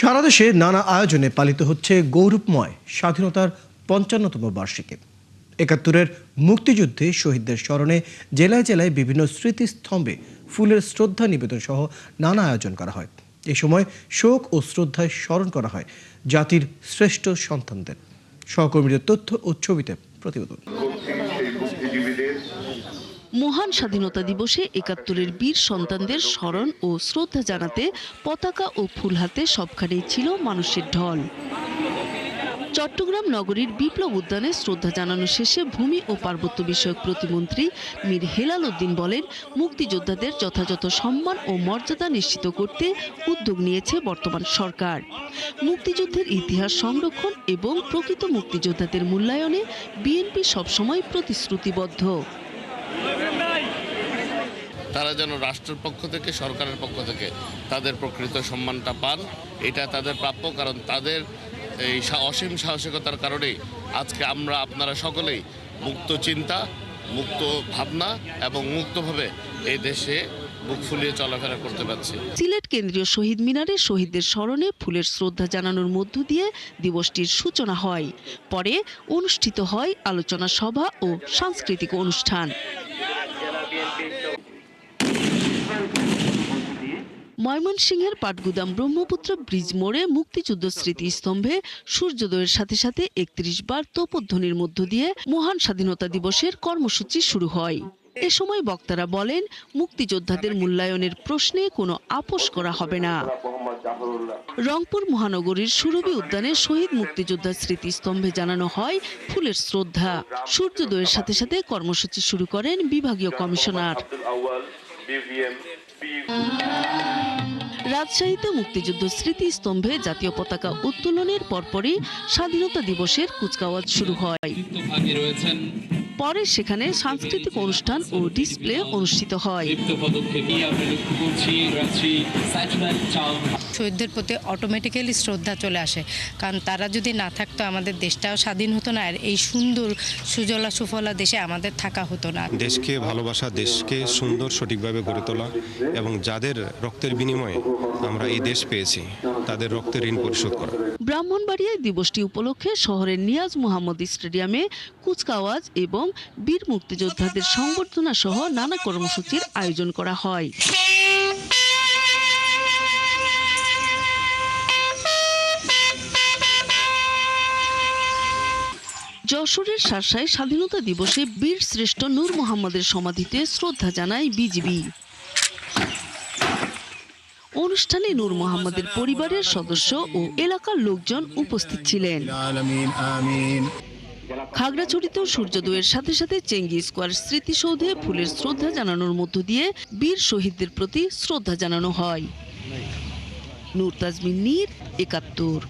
সারা দেশে নানা আয়োজনে পালিত হচ্ছে গৌরবময় স্বাধীনতার ৫৫তম বার্ষিকী। ৭১-এর মুক্তিযুদ্ধে শহীদদের স্মরণে জেলায় জেলায় বিভিন্ন স্মৃতিস্তম্ভে ফুলের শ্রদ্ধা নিবেদন সহ নানা আয়োজন করা হয়। এ সময় শোক ও শ্রদ্ধায় স্মরণ করা হয় জাতির শ্রেষ্ঠ সন্তানদের। সহকর্মীদের তথ্য ও ছবিতে প্রতিবেদন। মহান স্বাধীনতা দিবসে ৭১-এর বীর সন্তানদের স্মরণ ও শ্রদ্ধা জানাতে পতাকা ও ফুল হাতে সবখানেই ছিল মানুষের ঢল। চট্টগ্রাম নগরীর বিপ্লব উদ্যানে শ্রদ্ধা জানানো শেষে ভূমি ও পার্বত্য বিষয়ক প্রতিমন্ত্রী মীর হেলাল উদ্দিন বলেন, মুক্তিযোদ্ধাদের যথাযথ সম্মান ও মর্যাদা নিশ্চিত করতে উদ্যোগ নিয়েছে বর্তমান সরকার। মুক্তিযুদ্ধের ইতিহাস সংরক্ষণ এবং প্রকৃত মুক্তিযোদ্ধাদের মূল্যায়নে বিএনপি সবসময় প্রতিশ্রুতিবদ্ধ। তারা যেন রাষ্ট্রের পক্ষ থেকে, সরকারের পক্ষ থেকে তাদের প্রকৃত সম্মানটা পান, এটা তাদের প্রাপ্য। কারণ তাদের এই অসীম সাহসিকতার কারণেই আজকে আপনারা সকলেই মুক্ত চিন্তা, মুক্ত ভাবনা এবং মুক্তভাবে এই দেশে বুক ফুলিয়ে চলাফেরা করতে পারছি। সিলেট কেন্দ্রীয় শহীদ মিনারে শহীদদের স্মরণে ফুলের শ্রদ্ধা জানানোর মধ্য দিয়ে দিবসটির সূচনা হয়। পরে অনুষ্ঠিত হয় আলোচনা সভা ও সাংস্কৃতিক অনুষ্ঠান। ময়মনসিংহের পাটগুদাম ব্রহ্মপুত্র ব্রিজ মোড়ে মুক্তিযুদ্ধ স্মৃতিস্তম্ভে সূর্যোদয়ের সাথে সাথে ৩১ বার তোপধ্বনির মধ্য দিয়ে মহান স্বাধীনতা দিবসের কর্মসূচি শুরু হয়। এ সময় বক্তারা বলেন, মুক্তিযোদ্ধাদের মূল্যায়নের প্রশ্নে কোনো আপোষ করা হবে না। রংপুর মহানগরীর সুরভি উদ্যানে শহীদ মুক্তিযোদ্ধা স্মৃতিস্তম্ভে জানানো হয় ফুলের শ্রদ্ধা। সূর্যোদয়ের সাথে সাথে কর্মসূচি শুরু করেন বিভাগীয় কমিশনার। রাজশাহীতে মুক্তিযুদ্ধ স্মৃতিস্তম্ভে জাতীয় পতাকা উত্তোলনের পরপরই স্বাধীনতা দিবসের কুচকাওয়াজ শুরু হয়। পরে সেখানে সাংস্কৃতিক অনুষ্ঠান ও ডিসপ্লে অনুষ্ঠিত হয়। শহীদদের প্রতি অটোমেটিক্যালি শ্রদ্ধা চলে আসে, কারণ তারা যদি না থাকতো আমাদের দেশটাও স্বাধীন হতো না, আর এই সুন্দর সুজলা সুফলা দেশে আমাদের থাকা হতো না। দেশকে ভালোবাসা, দেশকে সুন্দর সঠিকভাবে গড়ে তোলা এবং যাদের রক্তের বিনিময়ে আমরা এই দেশ পেয়েছি তাদের রক্তের ঋণ পরিশোধ করা। ব্রাহ্মণবাড়িয়ায় দিবসটি উপলক্ষে শহরের নিয়াজ মোহাম্মদ স্টেডিয়ামে কুচকাওয়াজ এবং বীর মুক্তিযোদ্ধাদের সংবর্ধনা সহ নানা কর্মসূচির আয়োজন করা হয়। যশোরের শার্শায় স্বাধীনতা দিবসে বীর শ্রেষ্ঠ নূর মোহাম্মদের সমাধিতে শ্রদ্ধা জানায় বিজিবি। অনুষ্ঠানে নূর মোহাম্মদের পরিবারের সদস্য ও এলাকার লোকজন উপস্থিত ছিলেন। খাগড়াছড়িতেও সূর্যোদয়ের সাথে সাথে চেঙ্গি স্কোয়ার স্মৃতিসৌধে ফুলের শ্রদ্ধা জানানোর মধ্য দিয়ে বীর শহীদদের প্রতি শ্রদ্ধা জানানো হয়। নূর তাজমিন নীর, ৭১।